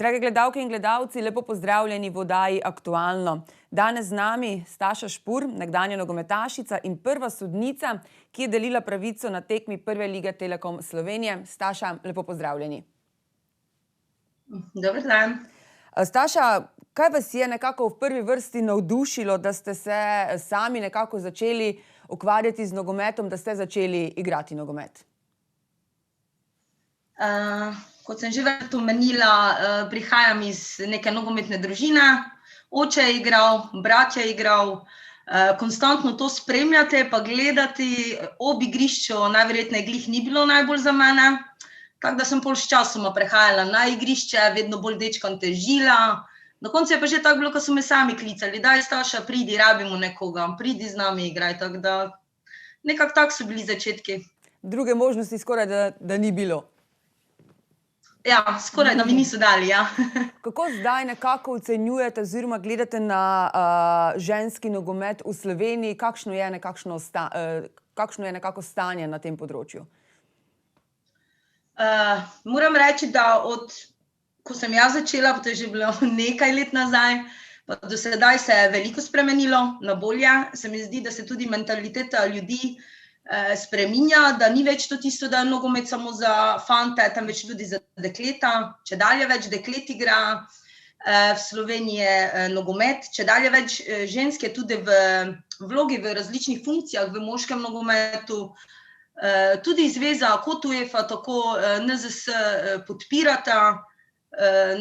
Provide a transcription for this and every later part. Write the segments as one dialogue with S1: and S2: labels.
S1: Drage gledalke in gledalci, lepo pozdravljeni v oddaji Aktualno. Danes z nami Staša Špur, nekdanja nogometašica in prva sodnica, ki je delila pravico na tekmi Prve lige Telekom Slovenije. Staša, lepo pozdravljeni.
S2: Dober dan.
S1: Staša, kaj vas je nekako v prvi vrsti navdušilo, da ste se sami nekako začeli ukvarjati z nogometom, da ste začeli igrati nogomet?
S2: Kot sem že večkrat omenila, prihajam iz neke nogometne družine. Oče je igral, brat je igral, konstantno to spremljati pa gledati ob igrišču najverjetneje glih ni bilo najbolj za mene. Tako da sem pol sčasoma prehajala na igrišče, vedno bolj dečkom težila. Na koncu je pa že tako bilo, ko so me sami klicali: "Daj, Staša, pridi, rabimo nekoga, pridi z nami igraj." Tako da nekako tako so bili začetki.
S1: Druge možnosti skoraj da ni bilo.
S2: Ja, skoraj da mi niso dali, ja.
S1: Kako zdaj nekako ocenjujete oziroma gledate na ženski nogomet v Sloveniji? Kakšno je nekako stanje na tem področju?
S2: Moram reči, da ko sem jaz začela, pa to je že bilo nekaj let nazaj, pa do sedaj se je veliko spremenilo na bolje. Se mi zdi, da se tudi mentaliteta ljudi spreminja, da ni več to tisto, da je nogomet samo za fante, temveč tudi za dekleta. Čedalje več deklet igra v Sloveniji nogomet, čedalje več žensk je tudi v vlogi v različnih funkcijah v moškem nogometu. Tudi zveza kot UEFA, tako NZS podpirata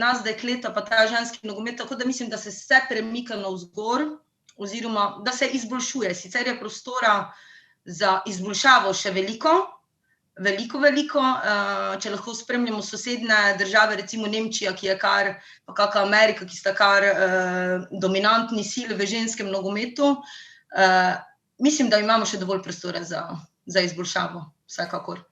S2: nas dekleta pa ta ženski nogomet, tako da mislim, da se vse premika navzgor oziroma da se izboljšuje. Sicer je prostora za izboljšavo še veliko, če lahko spremljamo sosednje države, recimo Nemčija, ki je kar, pa kaka Amerika, ki sta kar dominantni sili v ženskem nogometu. Mislim, da imamo še dovolj prostora za izboljšavo, vsekakor.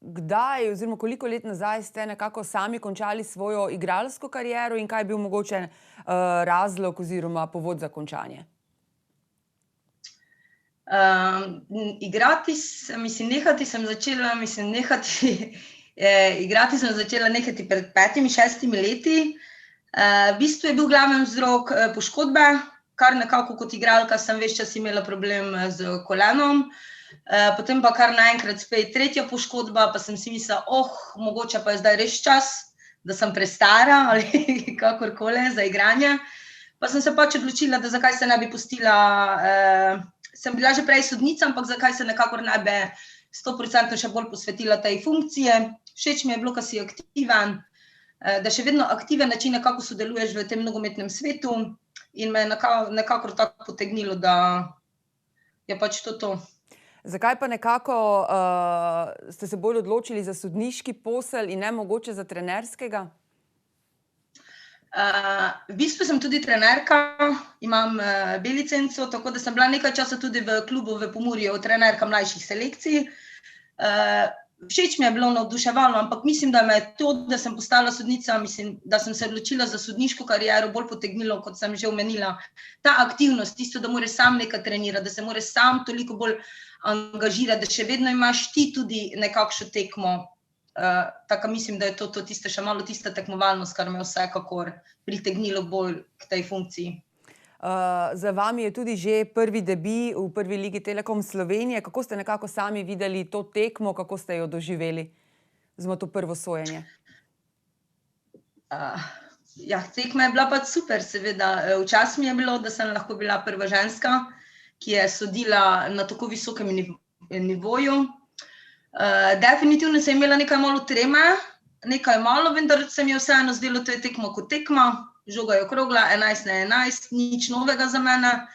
S1: Kdaj oziroma koliko let nazaj ste nekako sami končali svojo igralsko kariero in kaj je bil mogoče razlog oziroma povod za končanje? Igrati sem začela nehati pred 5-6 leti.
S2: V bistvu je bil glaven vzrok poškodbe, kar nekako kot igralka sem ves čas imela problem s kolenom. Potem pa kar naenkrat spet tretja poškodba, pa sem si mislila, mogoče pa je zdaj res čas, da sem prestara ali kakorkoli za igranje. Pa sem se pač odločila, da zakaj se ne bi pustila, sem bila že prej sodnica, ampak zakaj se nekakor ne bi 100% še bolj posvetila tej funkciji. Všeč mi je bilo, ko si aktiven, da še vedno aktiven način nekako sodeluješ v tem nogometnem svetu in me je nekakor tako potegnilo, da je pač to. Zakaj pa nekako ste se bolj odločili za sodniški posel in ne mogoče za trenerskega? V bistvu sem tudi trenerka, imam B-licenco, tako da sem bila nekaj časa tudi v klubu v Pomurju trenerka mlajših selekcij. Všeč mi je bilo, navduševalo, ampak mislim, da me je to, da sem postala sodnica, mislim, da sem se odločila za sodniško kariero, bolj potegnilo, kot sem že omenila. Ta aktivnost, tisto, da moraš sam nekaj trenirati, da se moraš sam toliko bolj angažirati, da še vedno imaš ti tudi nekakšno tekmo. Tako mislim, da je to tista še malo tista tekmovalnost, kar me je vsekakor pritegnilo bolj k tej funkciji. Za vami je tudi že prvi debi v Prvi ligi Telekom Slovenije. Kako ste nekako sami videli to tekmo, kako ste jo doživeli? Oziroma to prvo sojenje. Ja, tekma je bila pač super, seveda. V čast mi je bilo, da sem lahko bila prva ženska, ki je sodila na tako visokem nivoju. Definitivno sem imela nekaj malo treme, vendar se mi je vseeno zdelo, to je tekma kot tekma. Žoga je okrogla, 11-11, nič novega za mene.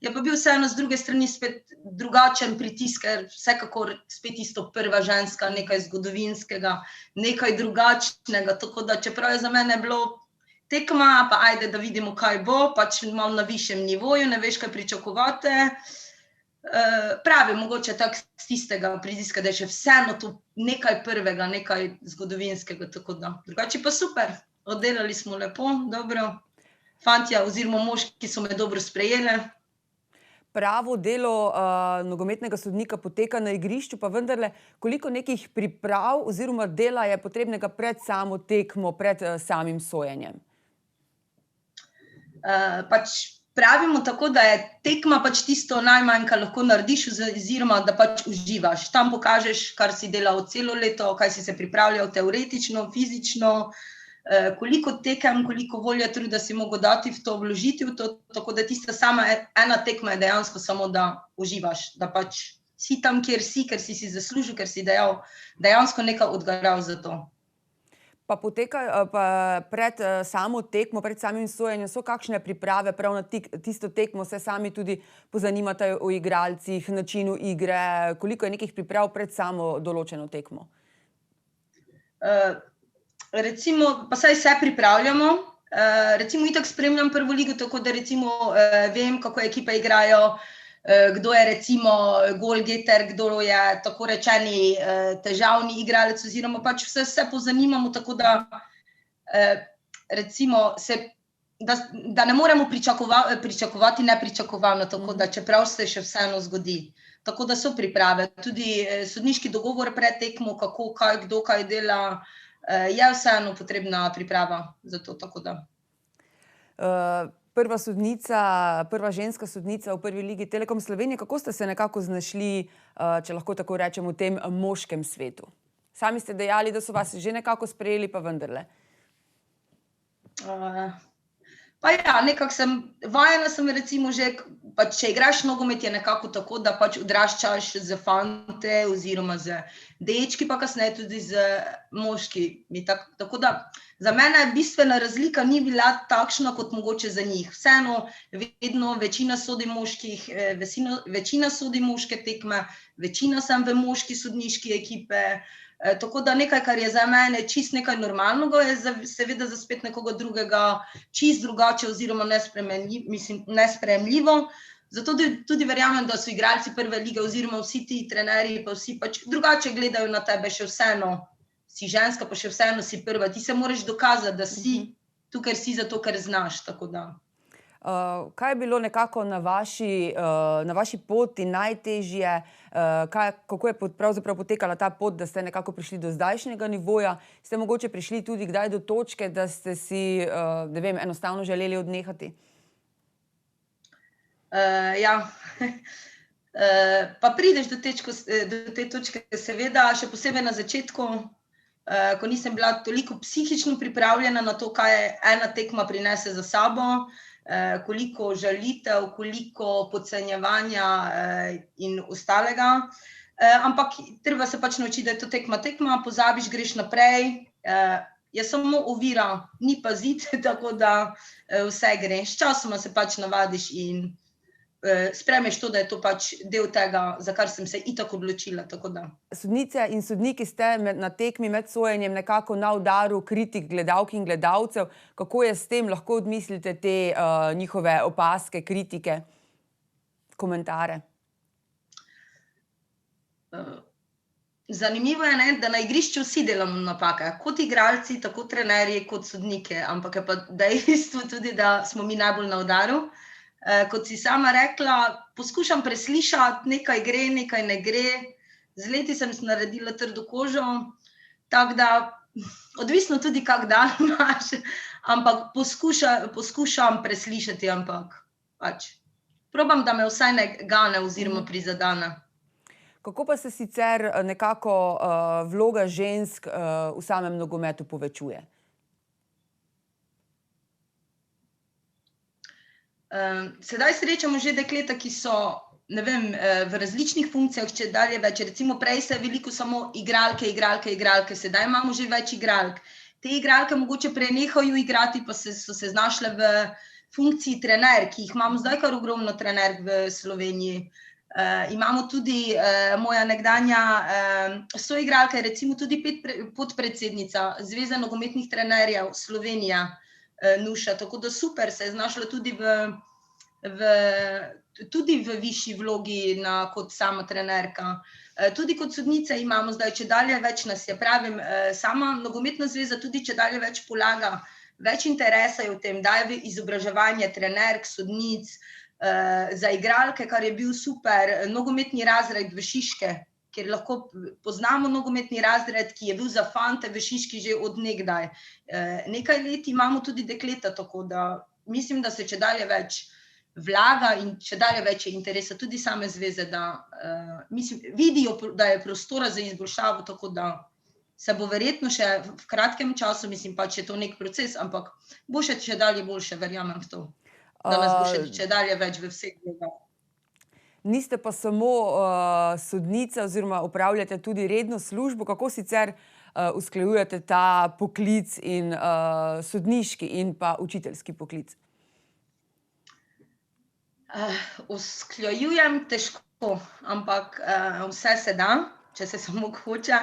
S2: Je pa bil vseeno z druge strani spet drugačen pritisk, ker vsekakor spet isto prva ženska, nekaj zgodovinskega, nekaj drugačnega, tako da čeprav je za mene bilo tekma, pa ajde, da vidimo, kaj bo, pač malo na višjem nivoju, ne veš, kaj pričakovati. Pravi, mogoče tako z tistega pritiska, da je še vseeno to nekaj prvega, nekaj zgodovinskega, tako da. Drugače pa super, oddelali smo lepo, dobro. Fantje oziroma moški so me dobro sprejeli.
S1: pravo delo nogometnega sodnika poteka na igrišču, pa vendarle, koliko nekih priprav oziroma dela je potrebnega pred samo tekmo, pred samim sojenjem?
S2: Pač pravimo tako, da je tekma pač tisto najmanj, kar lahko narediš, oziroma da pač uživaš. Tam pokažeš, kar si delal celo leto, kaj si se pripravljal teoretično, fizično, koliko tekem, koliko volje, truda si mogel dati v to, vložiti v to, tako da tista sama ena tekma je dejansko samo, da uživaš, da pač si tam, kjer si, ker si zaslužil, ker si dejansko nekaj odgaral za to.
S1: Pa pred samo tekmo, pred samim sojenjem so kakšne priprave prav na tisto tekmo, se sami tudi pozanimate o igralcih, načinu igre, koliko je nekih priprav pred samo določeno tekmo?
S2: Recimo, pa saj se pripravljamo, recimo itak spremljam prvo ligo, tako da recimo vem, kako ekipe igrajo, kdo je recimo golgeter, kdo je tako rečeni težavni igralec, oziroma pač vse se pozanimamo, tako da recimo da ne moremo pričakovati nepričakovano, tako da čeprav se še vseeno zgodi. Tako da so priprave, tudi sodniški dogovor pred tekmo, kako, kaj, kdo kaj dela, je vseeno potrebna priprava za to, tako da.
S1: Prva ženska sodnica v prvi ligi Telekom Slovenije, kako ste se nekako znašli, če lahko tako rečem, v tem moškem svetu? Sami ste dejali, da so vas že nekako sprejeli, pa vendarle.
S2: Pa ja, nekako vajena sem recimo že, pač če igraš nogomet, je nekako tako, da pač odraščaš z fante oziroma z dečki, pa kasneje tudi z moškimi. Tako da za mene bistvena razlika ni bila takšna kot mogoče za njih. Vseeno, vedno večina sodi moških, večina sodi moške tekme, večina sem v moški sodniški ekipe, tako da nekaj, kar je za mene čisto nekaj normalnega, je seveda za spet nekoga drugega čisto drugače oziroma nesprejemljivo. Zato tudi verjamem, da so igralci prve lige oziroma vsi ti trenerji pa vsi pač drugače gledajo na tebe, še vseeno si ženska, pa še vseeno si prva. Ti se moraš dokazati, da si tukaj si zato, ker znaš, tako da.
S1: Kaj je bilo nekako na vaši poti najtežje, kako je pravzaprav potekala ta pot, da ste nekako prišli do zdajšnjega nivoja? Ste mogoče prišli tudi kdaj do točke, da ste si, ne vem, enostavno želeli odnehati?
S2: Ja, pa prideš do te točke seveda, še posebej na začetku, ko nisem bila toliko psihično pripravljena na to, kaj ena tekma prinese za sabo, koliko žalitev, koliko podcenjevanja in ostalega. Ampak treba se pač naučiti, da je to tekma, pozabiš, greš naprej, je samo ovira, ni pa zid, tako da vse gre. Sčasoma se pač navadiš in sprejmeš to, da je to pač del tega, za kar sem se itak odločila, tako da.
S1: Sodnice in sodniki ste na tekmi med sojenjem nekako na udaru kritik gledalk in gledalcev. Kako je s tem? Lahko odmislite te njihove opazke, kritike, komentare?
S2: Zanimivo je, da na igrišču vsi delamo napake, kot igralci, tako trenerji, kot sodniki, ampak je pa dejstvo tudi, da smo mi najbolj na udaru. Kot si sama rekla, poskušam preslišati, nekaj gre, nekaj ne gre, z leti sem si naredila trdo kožo, tako da odvisno tudi kak dan imaš, ampak poskušam preslišati, ampak pač probam, da me vsaj ne gane oziroma prizadene.
S1: Kako pa se sicer nekako vloga žensk v samem nogometu povečuje?
S2: Sedaj srečamo že dekleta, ki so, ne vem, v različnih funkcijah, čedalje več, recimo prej se veliko samo igralke, sedaj imamo že več igralk. Te igralke mogoče prenehajo igrati, pa so se znašle v funkciji trenerk, ki jih imamo zdaj kar ogromno trenerk v Sloveniji. Imamo tudi moja nekdanja soigralka, recimo tudi podpredsednica Zveze nogometnih trenerjev Slovenija, Nuša, tako da super, se je znašla tudi v višji vlogi kot sama trenerka. Tudi kot sodnice imamo zdaj čedalje več nas, pravim, sama nogometna zveza tudi čedalje več polaga, več interesa je v tem, daje v izobraževanje trenerk, sodnic, za igralke, kar je bil super, nogometni razred v Šiške, kjer lahko poznamo nogometni razred, ki je bil za fante v Šiški že od nekdaj. Nekaj let imamo tudi dekleta, tako da mislim, da se čedalje več vlaga in čedalje več je interesa tudi same zveze, da vidijo, da je prostora za izboljšavo, tako da se bo verjetno še v kratkem času, mislim pač je to nek proces, ampak bo še čedalje boljše, verjamem v to. Da nas bo še čedalje več v vseh gledal.
S1: Niste pa samo sodnica oziroma opravljate tudi redno službo. Kako sicer usklajujete ta poklic in sodniški in pa učiteljski poklic?
S2: Usklajujem težko, ampak vse se da, če se samo hoče.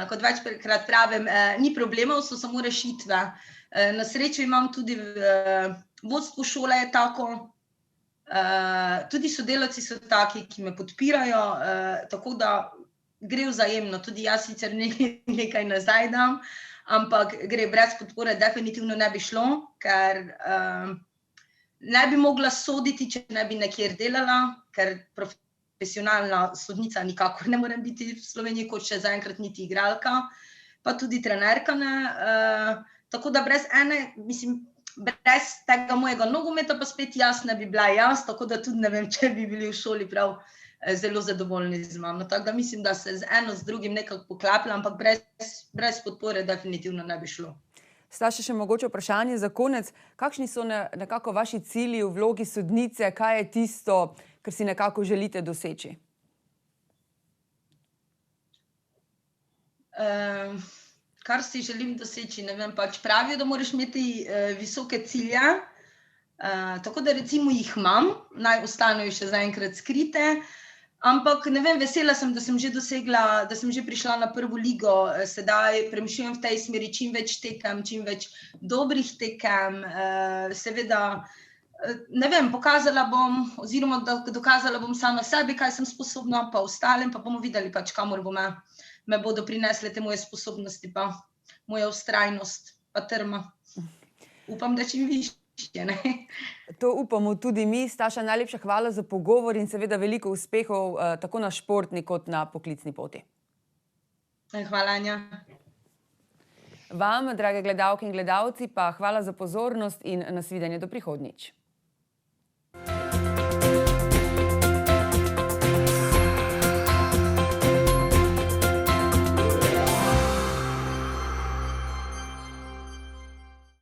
S2: Kot večkrat pravim, ni problemov, so samo rešitve. Na srečo imam tudi vodstvo šole je tako, tudi sodelavci so taki, ki me podpirajo, tako da gre vzajemno. Tudi jaz sicer nekaj nazaj dam, ampak gre brez podpore definitivno ne bi šlo, ker ne bi mogla soditi, če ne bi nekjer delala, ker profesionalna sodnica nikakor ne morem biti v Sloveniji, kot še zaenkrat niti igralka, pa tudi trenerka ne. Tako da brez brez tega mojega nogometa pa spet jaz ne bi bila jaz, tako da tudi ne vem, če bi bili v šoli prav zelo zadovoljni z mano. Tako da mislim, da se z eno z drugim nekako poklaplja, ampak brez podpore definitivno ne bi šlo.
S1: Staša, še mogoče vprašanje za konec. Kakšni so nekako vaši cilji v vlogi sodnice? Kaj je tisto, kar si nekako želite doseči?
S2: Kar si želim doseči, ne vem, pač pravijo, da moraš imeti visoke cilje, tako da recimo jih imam, naj ostanejo še zaenkrat skrite, ampak ne vem, vesela sem, da sem že dosegla, da sem že prišla na prvo ligo, sedaj premišljujem v tej smeri čim več tekem, čim več dobrih tekem, seveda, ne vem, pokazala bom oziroma dokazala bom sama sebi, kaj sem sposobna, pa ostalim, pa bomo videli pač, kamor me bodo prinesle te moje sposobnosti, pa moja vztrajnost, pa trma. Upam, da čim višje, ne.
S1: To upamo tudi mi. Staša, najlepša hvala za pogovor in seveda veliko uspehov tako na športni kot na poklicni poti.
S2: Hvala, Anja.
S1: Vam, drage gledalke in gledalci, pa hvala za pozornost in nasvidenje do prihodnjič.